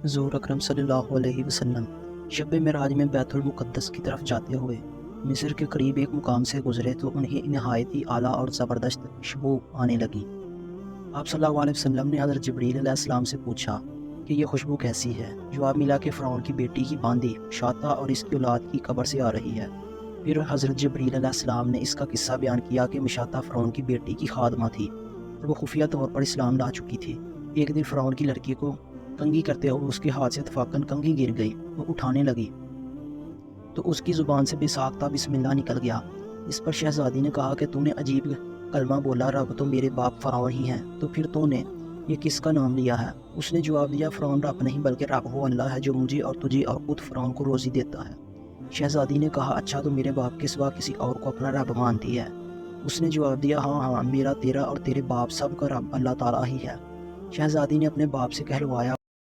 حضور اکرم صلی اللہ علیہ وسلم شب معراج میں بیت المقدس کی طرف جاتے ہوئے مصر کے قریب ایک مقام سے گزرے تو انہیں نہایت ہی اعلیٰ اور زبردست خوشبو آنے لگی۔ آپ صلی اللہ علیہ وسلم نے حضرت جبریل علیہ السلام سے پوچھا کہ یہ خوشبو کیسی ہے؟ جواب ملا کہ فرعون کی بیٹی کی باندی شاطہ اور اس کی اولاد کی قبر سے آ رہی ہے۔ پھر حضرت جبریل علیہ السلام نے اس کا قصہ بیان کیا کہ مشاطہ فرعون کی بیٹی کی خادمہ تھی اور وہ خفیہ طور پر اسلام لا چکی تھی۔ ایک دن فرعون کی لڑکی کو کنگھی کرتے ہوئے اس کے ہاتھ سے اتفاقاً کنگھی گر گئی، وہ اٹھانے لگی تو اس کی زبان سے بے ساختہ بسم اللہ نکل گیا۔ اس پر شہزادی نے کہا کہ تو نے عجیب کلمہ بولا، رب تو میرے باپ فرعون ہی ہیں، تو پھر تو نے یہ کس کا نام لیا ہے؟ اس نے جواب دیا، فرعون رب نہیں بلکہ رب وہ اللہ ہے جو مجھے اور تجھے اور خود فرعون کو روزی دیتا ہے۔ شہزادی نے کہا، اچھا تو میرے باپ کے سوا کسی اور کو اپنا رب مانتی ہے؟ اس نے جواب دیا، ہاں ہاں، میرا، تیرا اور تیرے باپ سب کا رب اللہ تعالیٰ ہی ہے۔ شہزادی نے اپنے باپ سے کہلوایا